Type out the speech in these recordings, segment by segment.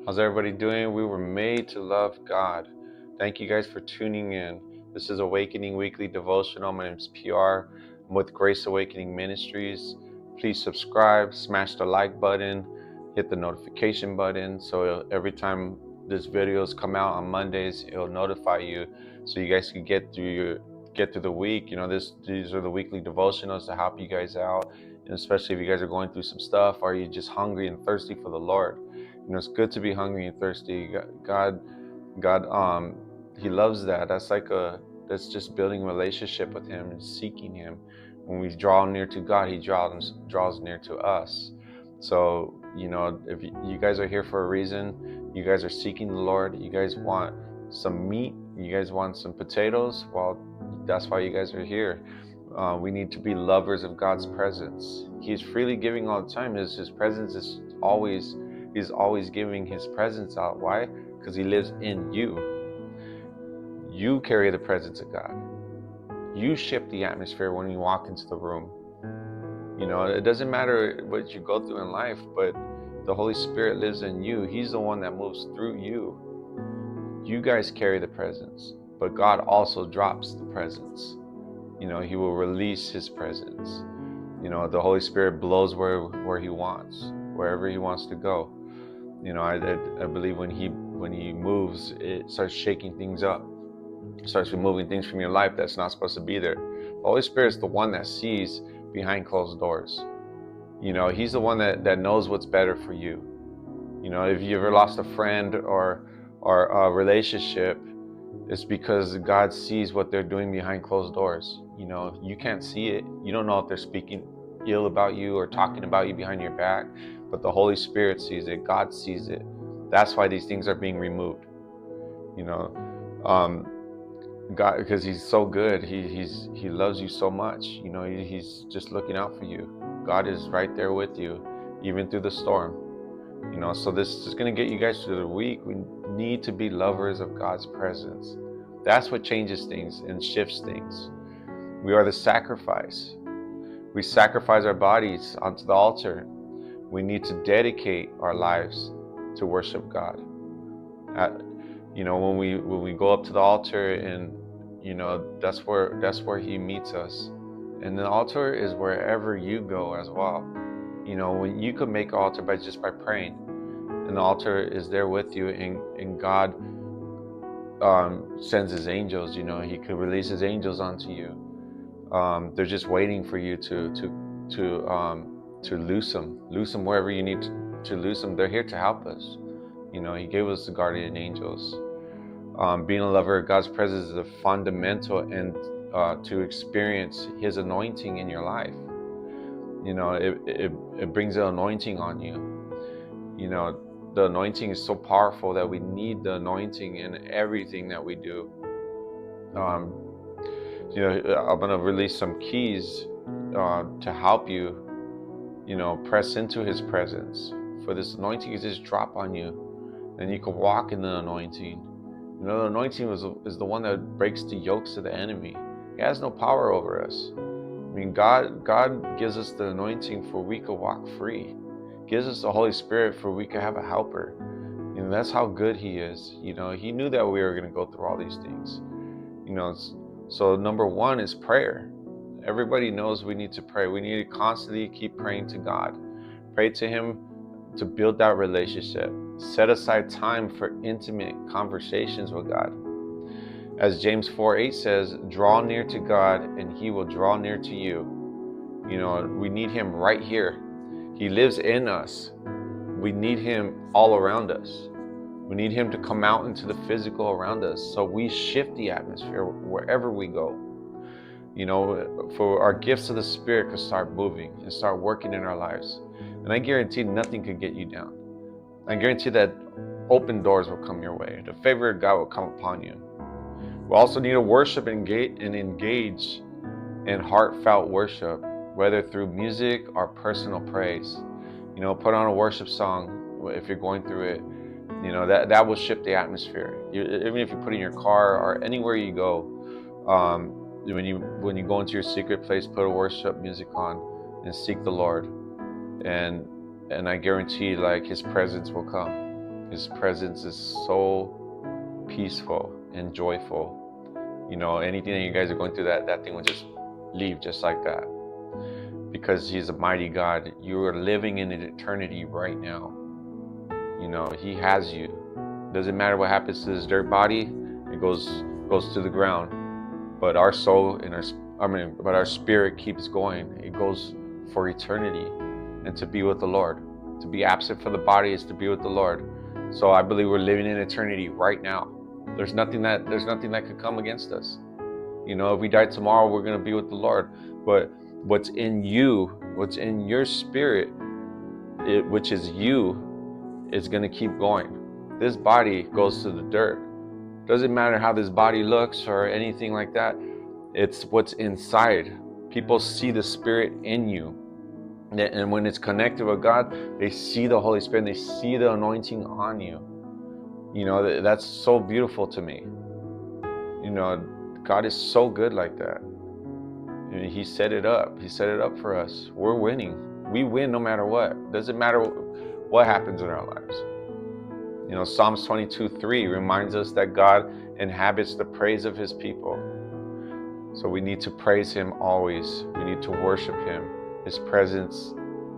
How's everybody doing? We were made to love God. Thank you guys for tuning in. This is Awakening Weekly Devotional. My name is PR. I'm with Grace Awakening Ministries. Please subscribe, smash the like button, hit the notification button so every time this videos come out on Mondays, it'll notify you so you guys can get through the week. These are the weekly devotionals to help you guys out, and especially if you guys are going through some stuff or you're just hungry and thirsty for the Lord. It's good to be hungry and thirsty. God, He loves that. That's just building a relationship with Him and seeking Him. When we draw near to God, He draws near to us. So, if you guys are here for a reason, you guys are seeking the Lord, you guys want some meat, you guys want some potatoes, well, that's why you guys are here. We need to be lovers of God's presence. He's freely giving all the time. His presence is always He's always giving His presence out. Why? Because He lives in you. You carry the presence of God. You shift the atmosphere when you walk into the room. It doesn't matter what you go through in life, but the Holy Spirit lives in you. He's the one that moves through you. You guys carry the presence, but God also drops the presence. He will release His presence. The Holy Spirit blows where He wants, wherever He wants to go. I believe when he moves, it starts shaking things up. It starts removing things from your life that's not supposed to be there. The Holy Spirit is the one that sees behind closed doors. He's the one that knows what's better for you. If you ever lost a friend or a relationship, it's because God sees what they're doing behind closed doors. You can't see it. You don't know if they're speaking ill about you or talking about you behind your back, but the Holy Spirit sees it. God sees it. That's why these things are being removed. God, because He's so good. He loves you so much. He's just looking out for you. God is right there with you, even through the storm. So this is going to get you guys through the week. We need to be lovers of God's presence. That's what changes things and shifts things. We are the sacrifice. We sacrifice our bodies onto the altar. We need to dedicate our lives to worship God. When we go up to the altar, and that's where He meets us. And the altar is wherever you go as well. When you could make an altar by praying, and the altar is there with you, and God sends His angels. He could release His angels onto you. They're just waiting for you to loose them wherever you need to loose them. They're here to help us. He gave us the guardian angels. Being a lover of God's presence is a fundamental and to experience His anointing in your life. It brings the anointing on you. The anointing is so powerful that we need the anointing in everything that we do. I'm going to release some keys to help you, press into His presence. For this anointing to just drop on you, and you can walk in the anointing. The anointing is the one that breaks the yokes of the enemy. He has no power over us. God gives us the anointing for we could walk free. Gives us the Holy Spirit for we could have a helper. That's how good He is. He knew that we were going to go through all these things. So number one is prayer. Everybody knows we need to pray. We need to constantly keep praying to God. Pray to Him to build that relationship. Set aside time for intimate conversations with God. As James 4:8 says, draw near to God and He will draw near to you. We need Him right here. He lives in us. We need Him all around us. We need Him to come out into the physical around us, so we shift the atmosphere wherever we go. For our gifts of the Spirit could start moving and start working in our lives. And I guarantee nothing could get you down. I guarantee that open doors will come your way. The favor of God will come upon you. We also need to worship and engage in heartfelt worship, whether through music or personal praise. Put on a worship song if you're going through it. That will shift the atmosphere. Even if you put it in your car or anywhere you go, when you go into your secret place, put a worship music on and seek the Lord, and I guarantee His presence will come. His presence is so peaceful and joyful. Anything that you guys are going through, that thing will just leave just like that. Because He's a mighty God. You are living in an eternity right now. He has you. Doesn't matter what happens to this dirt body, it goes to the ground. But our soul and but our spirit keeps going. It goes for eternity and to be with the Lord. To be absent from the body is to be with the Lord. So I believe we're living in eternity right now. There's nothing that could come against us. If we die tomorrow, we're going to be with the Lord. But what's in you, what's in your spirit, which is you, is going to keep going. This body goes to the dirt. Doesn't matter how this body looks or anything like that. It's what's inside. People see the Spirit in you. And when it's connected with God, they see the Holy Spirit, and they see the anointing on you. That's so beautiful to me. God is so good like that. He set it up. He set it up for us. We're winning. We win no matter what. Doesn't matter what happens in our lives. Psalms 22:3 reminds us that God inhabits the praise of His people. So we need to praise Him always. We need to worship Him. His presence,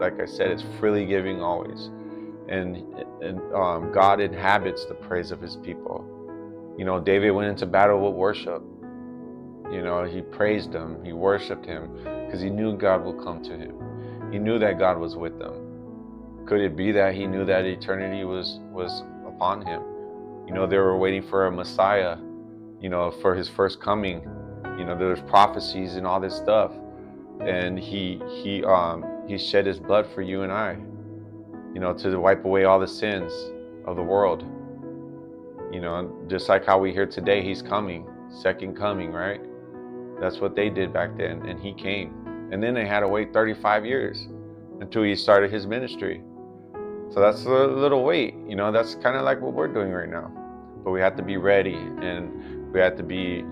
like I said, is freely giving always. And God inhabits the praise of His people. David went into battle with worship. He praised Him. He worshiped Him because he knew God would come to him. He knew that God was with them. Could it be that he knew that eternity was upon him? They were waiting for a Messiah, for His first coming. There's prophecies and all this stuff. And he shed His blood for you and I, to wipe away all the sins of the world. Just like how we hear today, He's coming, second coming, right? That's what they did back then, and He came. And then they had to wait 35 years until He started His ministry. So that's a little wait, that's kind of like what we're doing right now. But we have to be ready, and we have to be,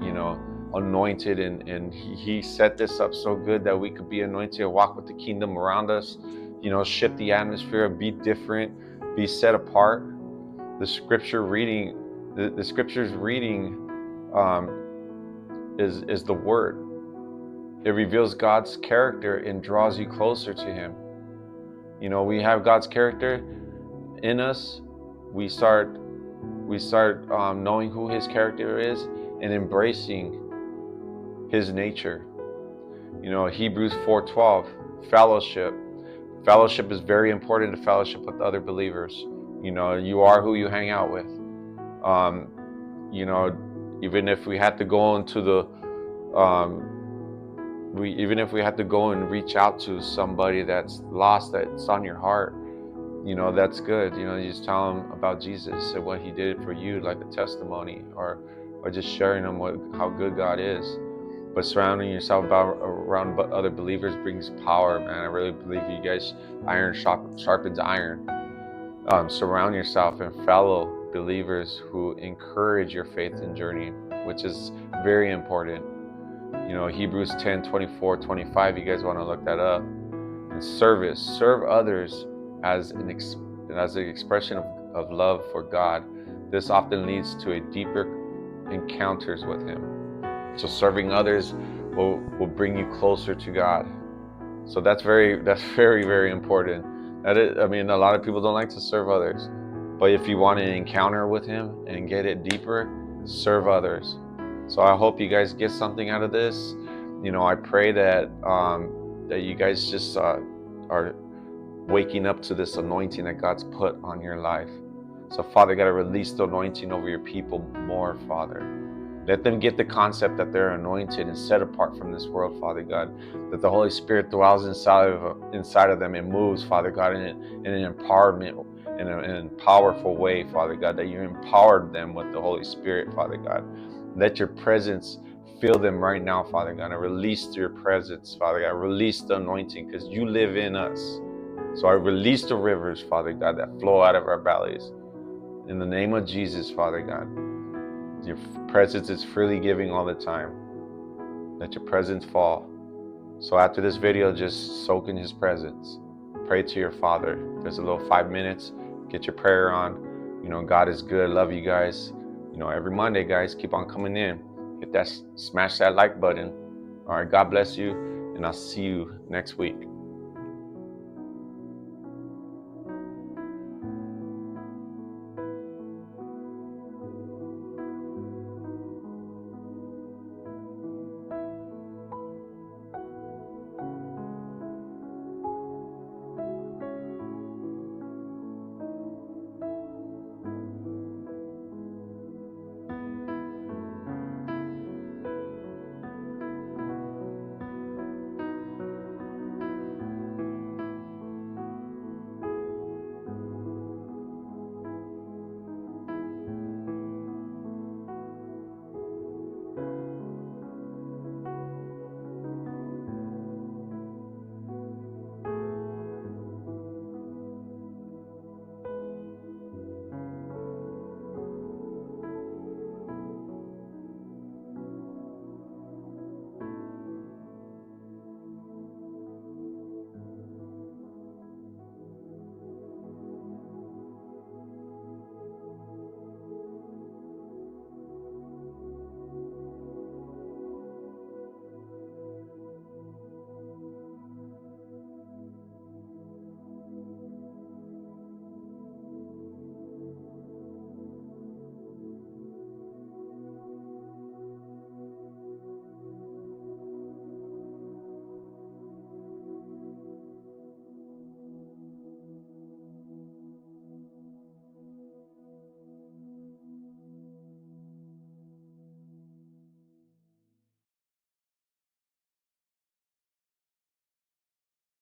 anointed, and he set this up so good that we could be anointed and walk with the kingdom around us, shift the atmosphere, be different, be set apart. The scripture reading, the scriptures reading is the word. It reveals God's character and draws you closer to Him. We have God's character in us. We start knowing who His character is and embracing His nature. Hebrews 4:12, fellowship. Fellowship is very important to fellowship with other believers. You are who you hang out with. Even if we had to go into the even if we had to go and reach out to somebody that's lost, that's on your heart, that's good. You just tell them about Jesus and what He did for you, like a testimony, or just sharing them how good God is. But surrounding yourself around other believers brings power, man. I really believe you guys, iron sharpens iron. Surround yourself in fellow believers who encourage your faith and journey, which is very important. Hebrews 10:24-25, you guys want to look that up. And service, serve others as an expression of love for God. This often leads to a deeper encounters with Him. So serving others will bring you closer to God. So that's very, very important. A lot of people don't like to serve others, but if you want an encounter with Him and get it deeper, serve others. So I hope you guys get something out of this. I pray that you guys just are waking up to this anointing that God's put on your life. So Father God, I release the anointing over your people more, Father. Let them get the concept that they're anointed and set apart from this world, Father God. That the Holy Spirit dwells inside of them and moves, Father God, in an empowerment, in a powerful way, Father God. That you empowered them with the Holy Spirit, Father God. Let your presence fill them right now, Father God. I release your presence, Father God. I release the anointing because you live in us. So I release the rivers, Father God, that flow out of our bellies. In the name of Jesus, Father God. Your presence is freely giving all the time. Let your presence fall. So after this video, just soak in His presence. Pray to your Father. There's a little 5 minutes. Get your prayer on. God is good. Love you guys. Every Monday, guys, keep on coming in. Hit that, smash that like button. All right, God bless you, and I'll see you next week.